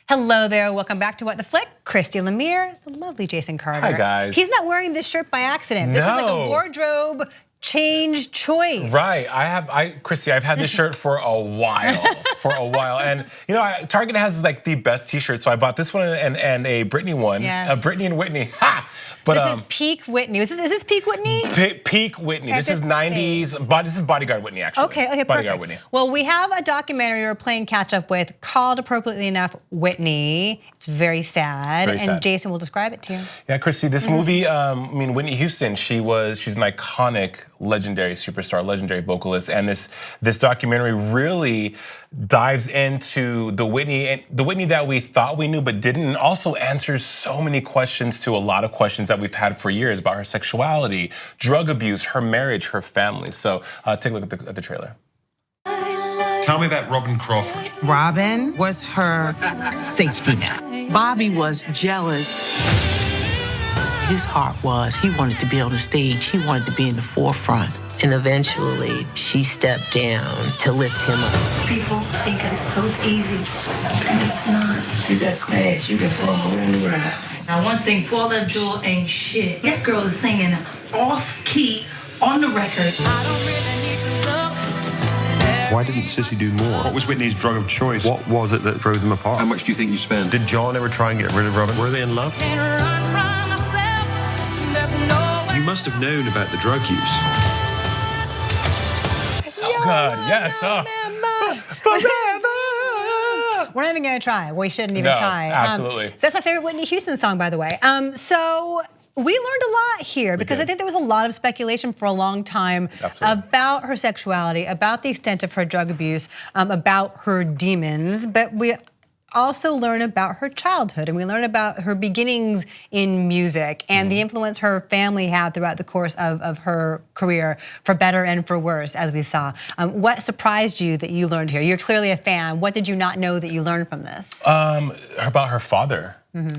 Hello there, welcome back to What the Flick. Christy Lemire, the lovely Jason Carter. Hi guys. He's not wearing this shirt by accident. This is like a wardrobe change choice. Right, Christy, I've had this shirt for a while, and you know, Target has like the best T-shirts, so I bought this one and a Britney one, yes. Britney and Whitney. Ha! But this is peak Whitney. Is this peak Whitney? Peak Whitney. This is 90s. This is Bodyguard Whitney, actually. Okay, Bodyguard perfect. Whitney. Well, we have a documentary we're playing catch up with called, appropriately enough, Whitney. It's very sad, and Jason will describe it to you. Yeah, Christy, this movie, I mean, Whitney Houston, she's an iconic, legendary superstar, legendary vocalist, and this documentary really dives into the Whitney that we thought we knew but didn't, and also answers so many questions to a lot of questions that we've had for years about her sexuality, drug abuse, her marriage, her family. So take a look at the trailer. Tell me about Robin Crawford. Robin was her safety net. Bobby was jealous. His heart was, he wanted to be on the stage. He wanted to be in the forefront. And eventually, she stepped down to lift him up. People think it's so easy, and it's not. You got class, you can sing around the world. Now, one thing, Paula Abdul ain't shit. That girl is singing off key on the record. Why didn't Sissy do more? What was Whitney's drug of choice? What was it that drove them apart? How much do you think you spent? Did John ever try and get rid of Robin? Were they in love? You must have known about the drug use. So good, yes. Forever. We're not even gonna try. We shouldn't even try. Absolutely. That's my favorite Whitney Houston song, by the way. So we learned a lot here because I think there was a lot of speculation for a long time about her sexuality, about the extent of her drug abuse, about her demons, but we also learn about her childhood, and we learn about her beginnings in music and the influence her family had throughout the course of her career, for better and for worse, as we saw. What surprised you that you learned here? You're clearly a fan. What did you not know that you learned from this? About her father,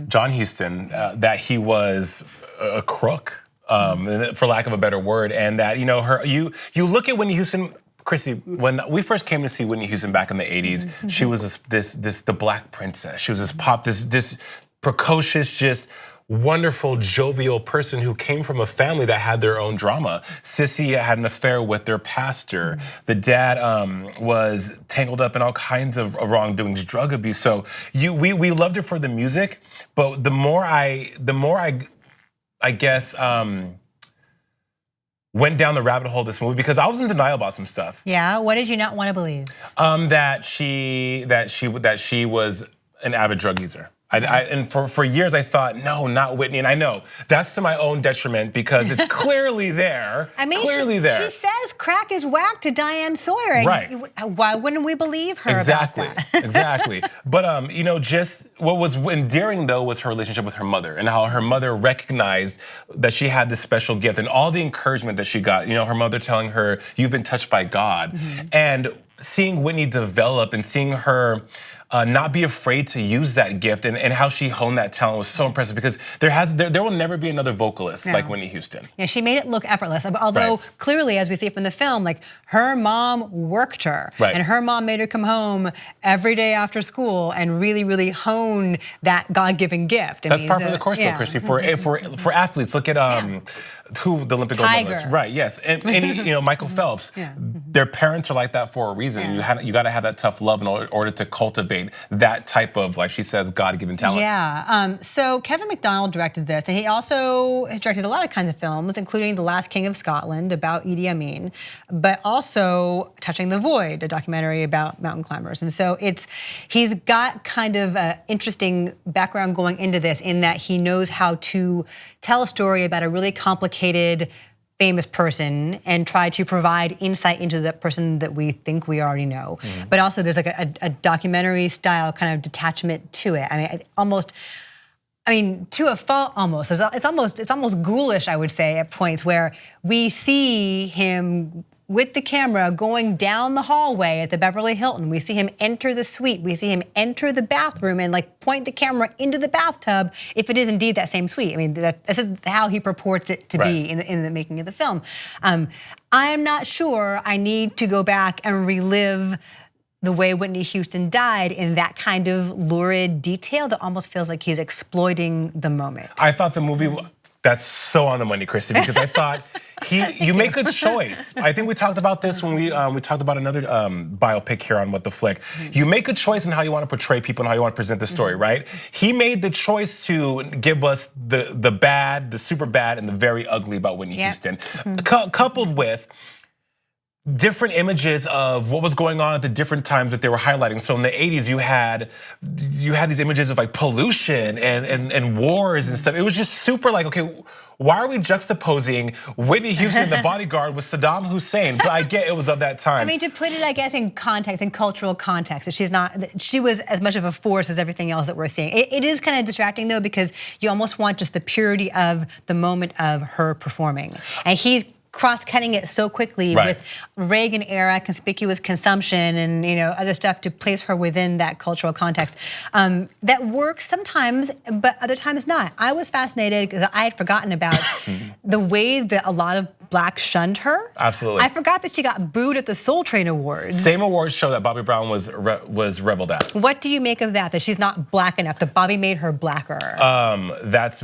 John Houston, that he was a crook, for lack of a better word, and that you look at Whitney Houston. Chrissy, when we first came to see Whitney Houston back in the 80s, she was the Black Princess. She was this precocious, just wonderful, jovial person who came from a family that had their own drama. Sissy had an affair with their pastor. The dad was tangled up in all kinds of wrongdoings, drug abuse. So we loved her for the music, but the more I guess went down the rabbit hole of this movie, because I was in denial about some stuff. Yeah, what did you not want to believe? That she was an avid drug user. And for years I thought, no, not Whitney. And I know that's to my own detriment because it's clearly there. I mean, clearly she says crack is whack to Diane Sawyer. Right. Why wouldn't we believe her about that? Exactly. But just what was endearing though was her relationship with her mother, and how her mother recognized that she had this special gift, and all the encouragement that she got. Her mother telling her, "You've been touched by God," and seeing Whitney develop and seeing her not be afraid to use that gift, and how she honed that talent was so impressive, because there will never be another vocalist like Whitney Houston. Yeah, she made it look effortless. Although clearly, as we see from the film, like her mom worked her, and her mom made her come home every day after school and really, really hone that God-given gift. That's part of the course, though, Chrissy. For athletes, look at who the Olympic gold medalists, right? Yes, and Michael Phelps. Their parents are like that for a reason. You got to have that tough love in order to cultivate that type of, like she says, God-given talent. Yeah. So Kevin Macdonald directed this, and he also has directed a lot of kinds of films, including The Last King of Scotland about Idi Amin, but also Touching the Void, a documentary about mountain climbers. And so he's got kind of an interesting background going into this, in that he knows how to tell a story about a really complicated, famous person and try to provide insight into the person that we think we already know. But also there's like a documentary style kind of detachment to it. I mean, to a fault almost. It's almost ghoulish, I would say, at points where we see him with the camera going down the hallway at the Beverly Hilton. We see him enter the suite. We see him enter the bathroom and like point the camera into the bathtub, if it is indeed that same suite. I mean, that's how he purports it to be in the making of the film. I am not sure I need to go back and relive the way Whitney Houston died in that kind of lurid detail that almost feels like he's exploiting the moment. I thought the movie, that's so on the money, Christy, because I thought you make a choice. I think we talked about this when we talked about another biopic here on What the Flick. You make a choice in how you want to portray people and how you want to present the story, right? He made the choice to give us the bad, the super bad, and the very ugly about Whitney Houston, coupled with different images of what was going on at the different times that they were highlighting. So in the 80s, you had these images of like pollution and wars and stuff. It was just super like, okay, why are we juxtaposing Whitney Houston and The Bodyguard with Saddam Hussein? But I get it was of that time. I mean, to put it, I guess, in context, in cultural context, she was as much of a force as everything else that we're seeing. It is kind of distracting though, because you almost want just the purity of the moment of her performing. And he's cross-cutting it so quickly with Reagan era conspicuous consumption and other stuff to place her within that cultural context. That works sometimes, but other times not. I was fascinated because I had forgotten about the way that a lot of blacks shunned her. Absolutely. I forgot that she got booed at the Soul Train Awards. Same awards show that Bobby Brown was reveled at. What do you make of that she's not black enough, that Bobby made her blacker? That's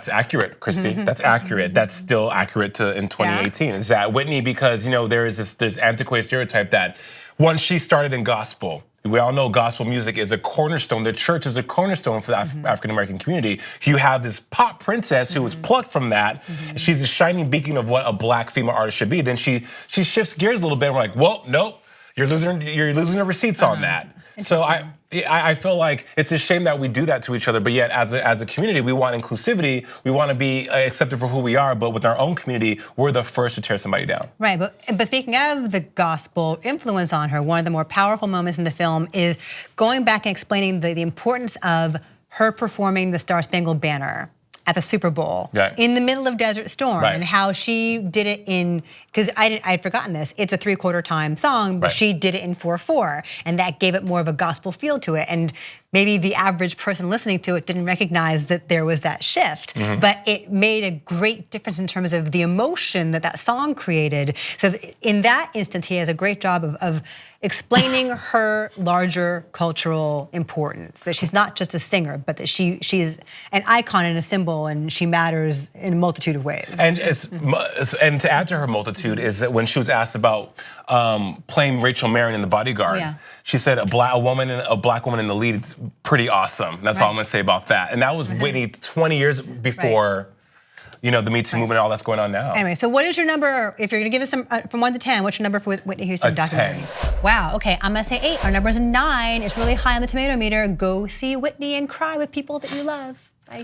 accurate, Christy. That's accurate. That's still accurate in 2018. Is that Whitney, because there's antiquated stereotype that once she started in gospel, we all know gospel music is a cornerstone. The church is a cornerstone for the African American community. You have this pop princess who was plucked from that. She's the shining beacon of what a black female artist should be. Then she shifts gears a little bit. And we're like, well, nope, you're losing the receipts on that. So I feel like it's a shame that we do that to each other, but yet as a community, we want inclusivity, we want to be accepted for who we are, but with our own community, we're the first to tear somebody down. Right, but speaking of the gospel influence on her, one of the more powerful moments in the film is going back and explaining the importance of her performing the Star Spangled Banner at the Super Bowl in the middle of Desert Storm, and how she did it because I had forgotten this, it's a 3/4 time song, but she did it in 4/4, and that gave it more of a gospel feel to it. And maybe the average person listening to it didn't recognize that there was that shift, but it made a great difference in terms of the emotion that song created. So in that instance, he has a great job of explaining her larger cultural importance, that she's not just a singer, but that she's an icon and a symbol, and she matters in a multitude of ways. And to add to her multitude is that when she was asked about playing Rachel Marron in The Bodyguard, she said a black woman in the lead is pretty awesome. That's all I'm gonna say about that. And that was Whitney 20 years before the Me Too movement and all that's going on now. Anyway, so what is your number, if you're gonna give us some, from 1 to 10, what's your number for Whitney Houston documentary? 10. Wow, okay, I'm gonna say 8. Our number's a 9. It's really high on the tomato meter. Go see Whitney and cry with people that you love. Bye.